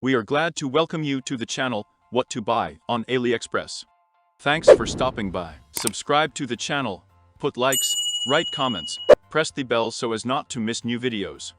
We are glad to welcome you to the channel, What to Buy on Aliexpress. Thanks for stopping by. Subscribe to the channel, put likes, write comments, press the bell so as not to miss new videos.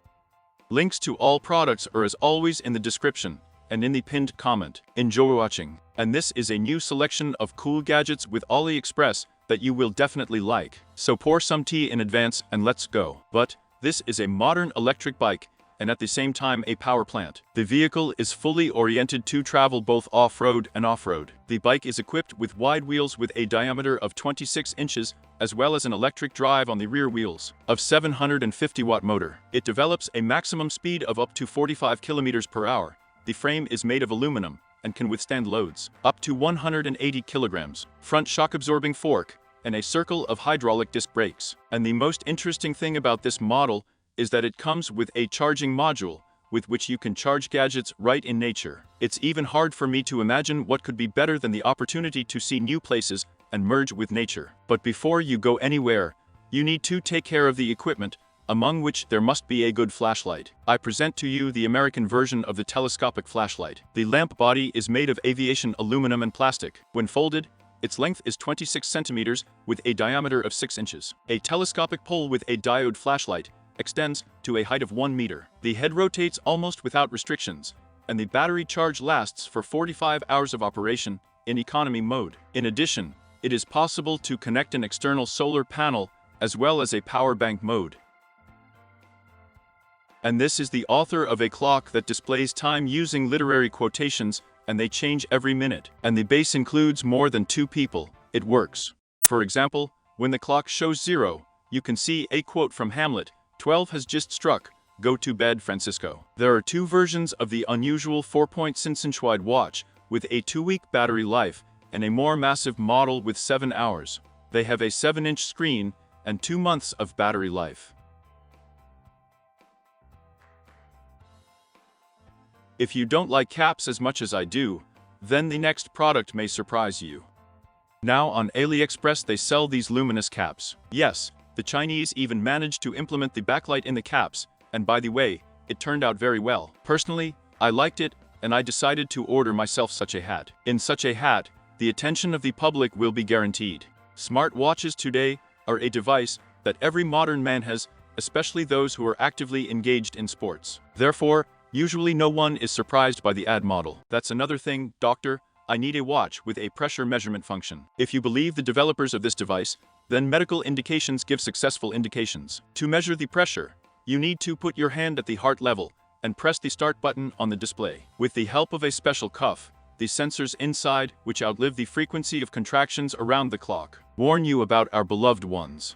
Links to all products are as always in the description and in the pinned comment. Enjoy watching. And this is a new selection of cool gadgets with Aliexpress that you will definitely like. So pour some tea in advance and let's go. But this is a modern electric bike and at the same time a power plant. The vehicle is fully oriented to travel both off-road and off-road. The bike is equipped with wide wheels with a diameter of 26 inches, as well as an electric drive on the rear wheels of 750-watt motor. It develops a maximum speed of up to 45 kilometers per hour. The frame is made of aluminum and can withstand loads up to 180 kilograms. Front shock-absorbing fork and a circle of hydraulic disc brakes. And the most interesting thing about this model is that it comes with a charging module with which you can charge gadgets right in nature. It's even hard for me to imagine what could be better than the opportunity to see new places and merge with nature. But before you go anywhere, you need to take care of the equipment, among which there must be a good flashlight. I present to you the American version of the telescopic flashlight. The lamp body is made of aviation aluminum and plastic. When folded, its length is 26 centimeters with a diameter of 6 inches. A telescopic pole with a diode flashlight extends to a height of 1 meter. The head rotates almost without restrictions, and the battery charge lasts for 45 hours of operation in economy mode. In addition, it is possible to connect an external solar panel as well as a power bank mode. And this is the author of a clock that displays time using literary quotations, and they change every minute. And the base includes more than 2 people. It works. For example, when the clock shows 0, you can see a quote from Hamlet: 12 has just struck, go to bed, Francisco. There are 2 versions of the unusual 4.6-inch wide watch, with a 2-week battery life, and a more massive model with 7 hours. They have a 7-inch screen and 2 months of battery life. If you don't like caps as much as I do, then the next product may surprise you. Now on Aliexpress they sell these luminous caps. Yes, the Chinese even managed to implement the backlight in the caps, and by the way, it turned out very well. Personally, I liked it, and I decided to order myself such a hat. In such a hat, the attention of the public will be guaranteed. Smart watches today are a device that every modern man has, especially those who are actively engaged in sports. Therefore, usually no one is surprised by the ad model. That's another thing, doctor, I need a watch with a pressure measurement function. If you believe the developers of this device, then medical indications give successful indications. To measure the pressure, you need to put your hand at the heart level and press the start button on the display. With the help of a special cuff, the sensors inside, which outlive the frequency of contractions around the clock, warn you about our beloved ones.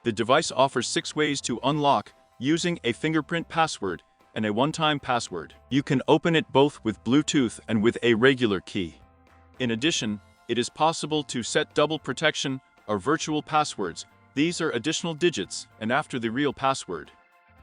The device offers 6 ways to unlock using a fingerprint password and a one-time password. You can open it both with Bluetooth and with a regular key. In addition, it is possible to set double protection or virtual passwords. These are additional digits and after the real password.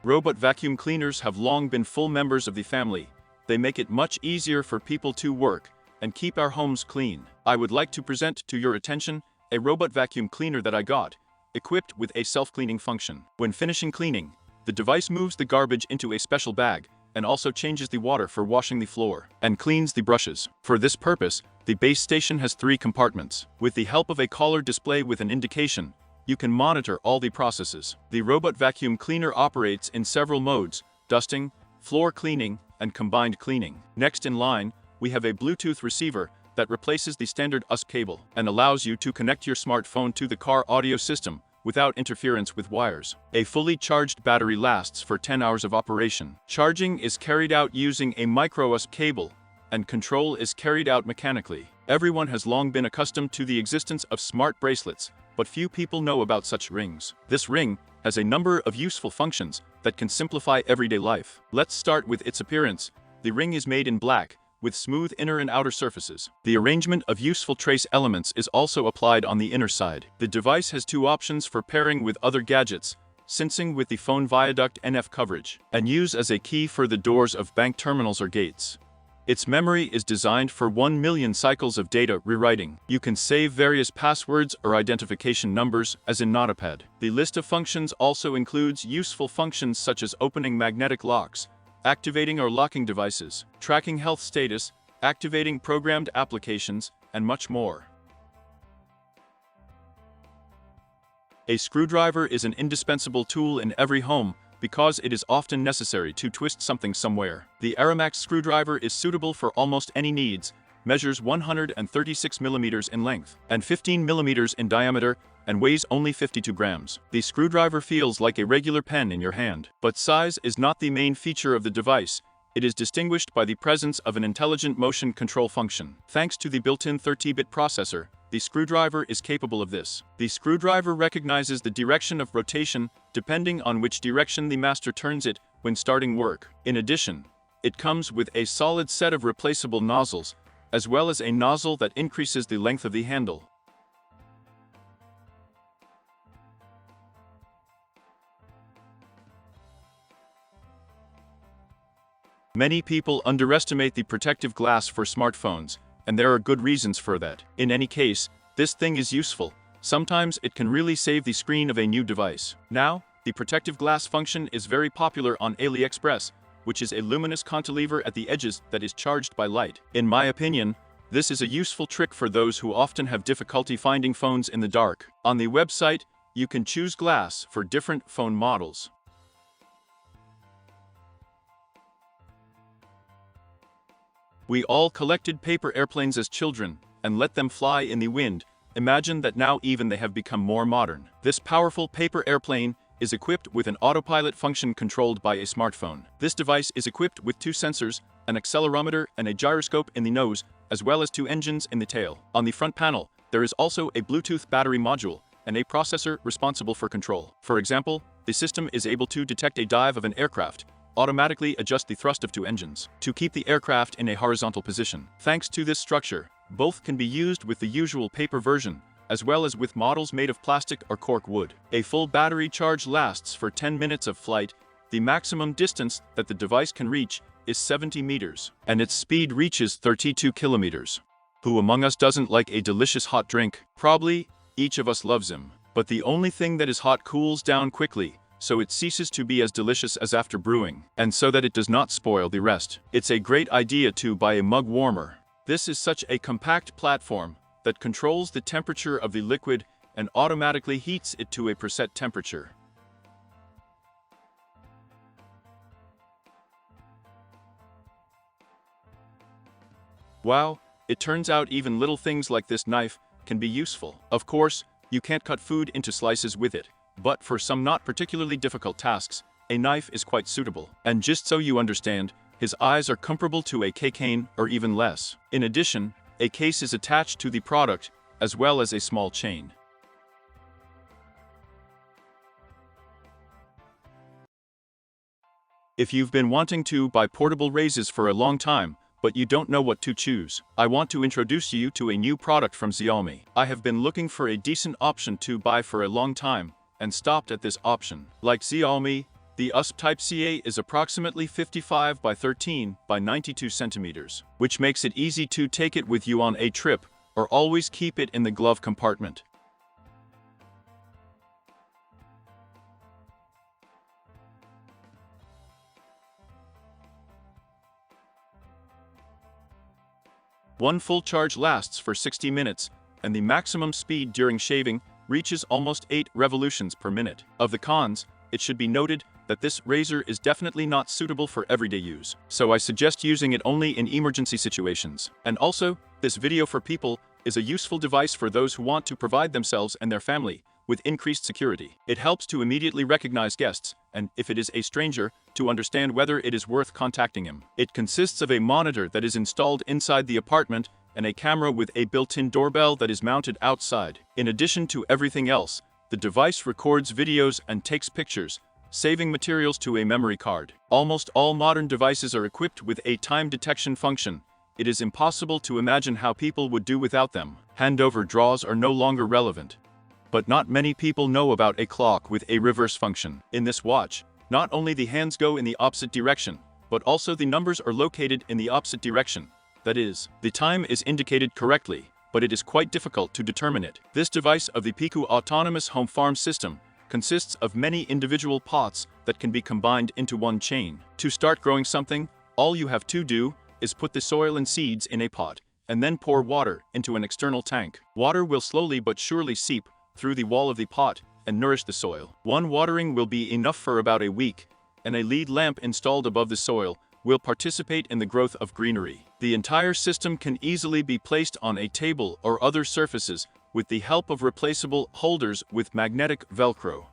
Robot vacuum cleaners have long been full members of the family. They make it much easier for people to work and keep our homes clean. I would like to present to your attention a robot vacuum cleaner that I got, equipped with a self-cleaning function. When finishing cleaning, the device moves the garbage into a special bag and also changes the water for washing the floor and cleans the brushes. For this purpose, the base station has 3 compartments. With the help of a collar display with an indication, you can monitor all the processes. The robot vacuum cleaner operates in several modes: dusting, floor cleaning, and combined cleaning. Next in line, we have a Bluetooth receiver that replaces the standard USB cable and allows you to connect your smartphone to the car audio system without interference with wires. A fully charged battery lasts for 10 hours of operation. Charging is carried out using a micro USB cable, and control is carried out mechanically. Everyone has long been accustomed to the existence of smart bracelets, but few people know about such rings. This ring has a number of useful functions that can simplify everyday life. Let's start with its appearance. The ring is made in black, with smooth inner and outer surfaces. The arrangement of useful trace elements is also applied on the inner side. The device has 2 options for pairing with other gadgets: syncing with the phone via duct NF coverage, and use as a key for the doors of bank terminals or gates. Its memory is designed for 1 million cycles of data rewriting. You can save various passwords or identification numbers, as in Notepad. The list of functions also includes useful functions such as opening magnetic locks, activating or locking devices, tracking health status, activating programmed applications, and much more. A screwdriver is an indispensable tool in every home because it is often necessary to twist something somewhere. The Aliexpress screwdriver is suitable for almost any needs, measures 136 millimeters in length and 15 millimeters in diameter, and weighs only 52 grams. The screwdriver feels like a regular pen in your hand. But size is not the main feature of the device. It is distinguished by the presence of an intelligent motion control function. Thanks to the built-in 30-bit processor, the screwdriver is capable of this. The screwdriver recognizes the direction of rotation depending on which direction the master turns it when starting work. In addition, it comes with a solid set of replaceable nozzles, as well as a nozzle that increases the length of the handle. Many people underestimate the protective glass for smartphones, and there are good reasons for that. In any case, this thing is useful. Sometimes it can really save the screen of a new device. Now, the protective glass function is very popular on Aliexpress, which is a luminous cantilever at the edges that is charged by light. In my opinion, this is a useful trick for those who often have difficulty finding phones in the dark. On the website, you can choose glass for different phone models. We all collected paper airplanes as children and let them fly in the wind. Imagine that now even they have become more modern. This powerful paper airplane is equipped with an autopilot function controlled by a smartphone. This device is equipped with 2 sensors, an accelerometer and a gyroscope in the nose, as well as 2 engines in the tail. On the front panel, there is also a Bluetooth battery module and a processor responsible for control. For example, the system is able to detect a dive of an aircraft, automatically adjust the thrust of 2 engines to keep the aircraft in a horizontal position. Thanks to this structure, both can be used with the usual paper version, as well as with models made of plastic or cork wood. A full battery charge lasts for 10 minutes of flight. The maximum distance that the device can reach is 70 meters, and its speed reaches 32 kilometers. Who among us doesn't like a delicious hot drink? Probably each of us loves them. But the only thing that is hot cools down quickly, so it ceases to be as delicious as after brewing, and so that it does not spoil the rest. It's a great idea to buy a mug warmer. This is such a compact platform that controls the temperature of the liquid and automatically heats it to a preset temperature. Wow, it turns out even little things like this knife can be useful. Of course, you can't cut food into slices with it, but for some not particularly difficult tasks, a knife is quite suitable. And just so you understand, his eyes are comparable to a cane or even less. In addition, a case is attached to the product, as well as a small chain. If you've been wanting to buy portable razors for a long time, but you don't know what to choose, I want to introduce you to a new product from Xiaomi. I have been looking for a decent option to buy for a long time, and stopped at this option. Like Xiaomi, the USB Type-C is approximately 55 by 13 by 92 centimeters, which makes it easy to take it with you on a trip, or always keep it in the glove compartment. One full charge lasts for 60 minutes, and the maximum speed during shaving reaches almost 8 revolutions per minute. Of the cons, it should be noted that this razor is definitely not suitable for everyday use, so I suggest using it only in emergency situations. And also, this video for people is a useful device for those who want to provide themselves and their family with increased security. It helps to immediately recognize guests, and if it is a stranger, to understand whether it is worth contacting him. It consists of a monitor that is installed inside the apartment and a camera with a built-in doorbell that is mounted outside. In addition to everything else, the device records videos and takes pictures, saving materials to a memory card. Almost all modern devices are equipped with a time detection function. It is impossible to imagine how people would do without them. Handover draws are no longer relevant. But not many people know about a clock with a reverse function. In this watch, not only the hands go in the opposite direction, but also the numbers are located in the opposite direction. That is, the time is indicated correctly, but it is quite difficult to determine it. This device of the Piku autonomous home farm system consists of many individual pots that can be combined into one chain. To start growing something, all you have to do is put the soil and seeds in a pot, and then pour water into an external tank. Water will slowly but surely seep through the wall of the pot and nourish the soil. One watering will be enough for about a week, and a LED lamp installed above the soil will participate in the growth of greenery. The entire system can easily be placed on a table or other surfaces with the help of replaceable holders with magnetic Velcro.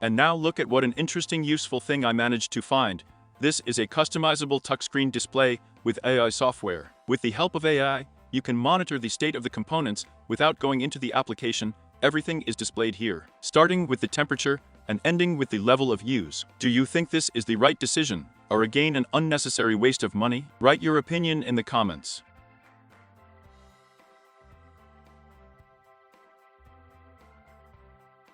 And now look at what an interesting useful thing I managed to find. This is a customizable touchscreen display with AI software. With the help of AI, you can monitor the state of the components without going into the application. Everything is displayed here, starting with the temperature and ending with the level of use. Do you think this is the right decision, or again an unnecessary waste of money? Write your opinion in the comments.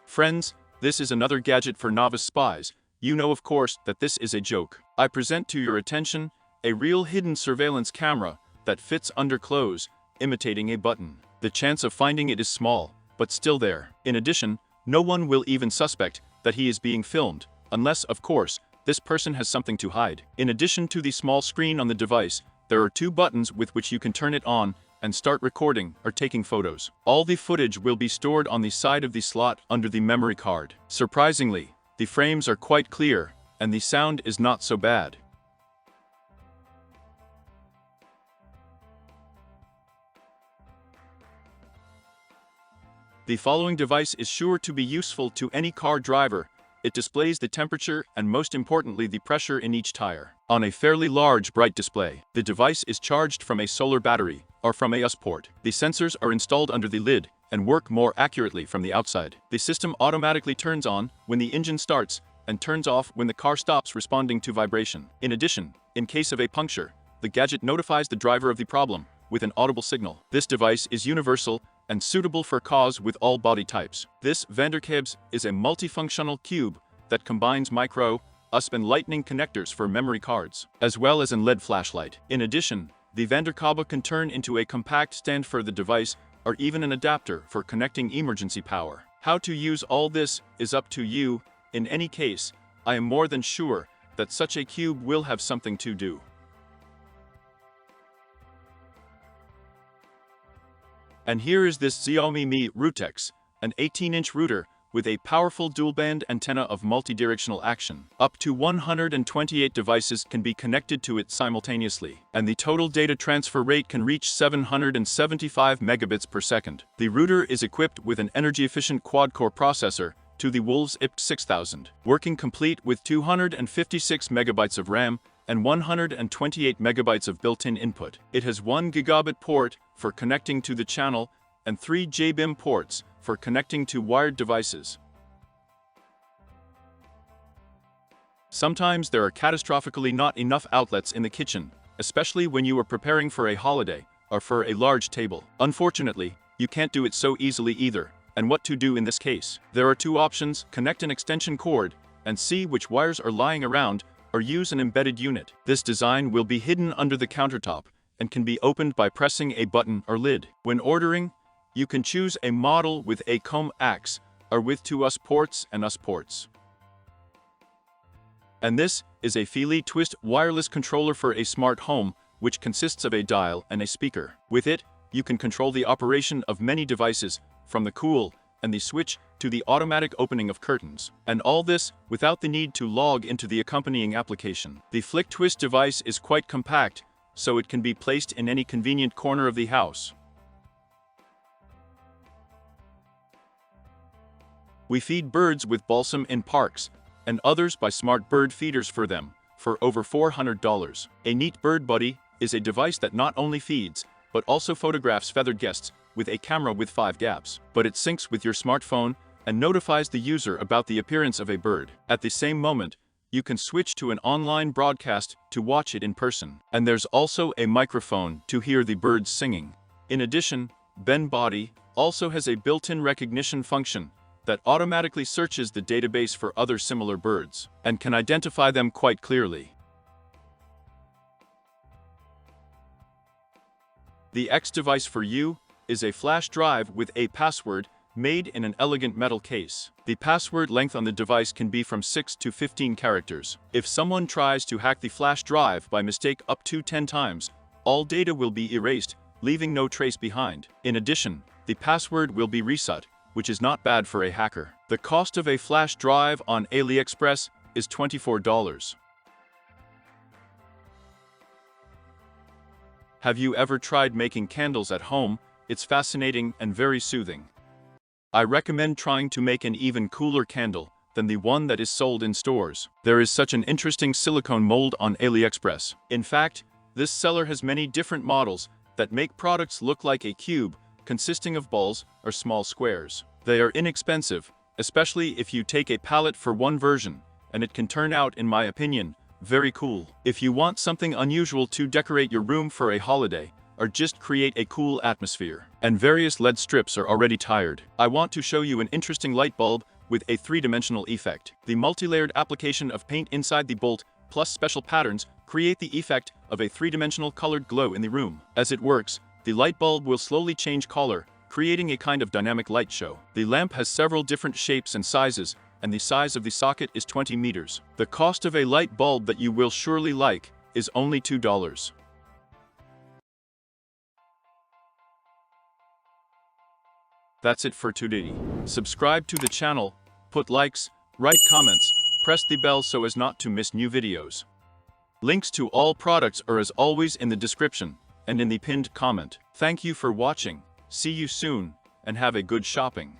Friends, this is another gadget for novice spies. You know of course that this is a joke. I present to your attention a real hidden surveillance camera that fits under clothes, imitating a button. The chance of finding it is small, but still there. In addition, no one will even suspect that he is being filmed, unless, of course, this person has something to hide. In addition to the small screen on the device, there are two buttons with which you can turn it on and start recording or taking photos. All the footage will be stored on the side of the slot under the memory card. Surprisingly, the frames are quite clear, and the sound is not so bad. The following device is sure to be useful to any car driver. It displays the temperature and most importantly the pressure in each tire on a fairly large bright display. The device is charged from a solar battery or from a USB port. The sensors are installed under the lid and work more accurately from the outside. The system automatically turns on when the engine starts and turns off when the car stops, responding to vibration. In addition, in case of a puncture, the gadget notifies the driver of the problem with an audible signal. This device is universal and suitable for cars with all body types. This Vanderkabel is a multifunctional cube that combines micro, USB and lightning connectors for memory cards, as well as an LED flashlight. In addition, the Vanderkabel can turn into a compact stand for the device or even an adapter for connecting emergency power. How to use all this is up to you. In any case, I am more than sure that such a cube will have something to do. And here is this Xiaomi Mi Routex, an 18-inch router with a powerful dual-band antenna of multi-directional action. Up to 128 devices can be connected to it simultaneously, and the total data transfer rate can reach 775 megabits per second. The router is equipped with an energy-efficient quad-core processor to the Wolves IP 6000, working complete with 256 megabytes of RAM and 128 megabytes of built-in input. It has 1 gigabit port for connecting to the channel and 3 JBIM ports for connecting to wired devices. Sometimes there are catastrophically not enough outlets in the kitchen, especially when you are preparing for a holiday or for a large table. Unfortunately, you can't do it so easily either. And what to do in this case? There are two options: connect an extension cord and see which wires are lying around, or use an embedded unit. This design will be hidden under the countertop and can be opened by pressing a button or lid. When ordering, you can choose a model with a comb axe or with two USB ports and USB ports. And this is a Feely Twist wireless controller for a smart home, which consists of a dial and a speaker. With it, you can control the operation of many devices, from the cool and the switch to the automatic opening of curtains. And all this without the need to log into the accompanying application. The Flick Twist device is quite compact, so it can be placed in any convenient corner of the house. We feed birds with balsam in parks, and others buy smart bird feeders for them, for over $400. A Neat Bird Buddy is a device that not only feeds, but also photographs feathered guests with a camera with 5 gaps. But it syncs with your smartphone and notifies the user about the appearance of a bird. At the same moment, you can switch to an online broadcast to watch it in person. And there's also a microphone to hear the birds singing. In addition, Ben Body also has a built-in recognition function that automatically searches the database for other similar birds and can identify them quite clearly. The X device for you is a flash drive with a password made in an elegant metal case. The password length on the device can be from 6 to 15 characters. If someone tries to hack the flash drive by mistake up to 10 times, all data will be erased, leaving no trace behind. In addition, the password will be reset, which is not bad for a hacker. The cost of a flash drive on Aliexpress is $24. Have you ever tried making candles at home? It's fascinating and very soothing. I recommend trying to make an even cooler candle than the one that is sold in stores. There is such an interesting silicone mold on Aliexpress. In fact, this seller has many different models that make products look like a cube consisting of balls or small squares. They are inexpensive, especially if you take a palette for one version, and it can turn out, in my opinion, very cool. If you want something unusual to decorate your room for a holiday, or just create a cool atmosphere, and various LED strips are already tired, I want to show you an interesting light bulb with a three-dimensional effect. The multi-layered application of paint inside the bolt plus special patterns create the effect of a three-dimensional colored glow in the room. As it works, the light bulb will slowly change color, creating a kind of dynamic light show. The lamp has several different shapes and sizes, and the size of the socket is 20 meters. The cost of a light bulb that you will surely like is only $2. That's it for today. Subscribe to the channel, put likes, write comments, press the bell so as not to miss new videos. Links to all products are as always in the description and in the pinned comment. Thank you for watching, see you soon, and have a good shopping.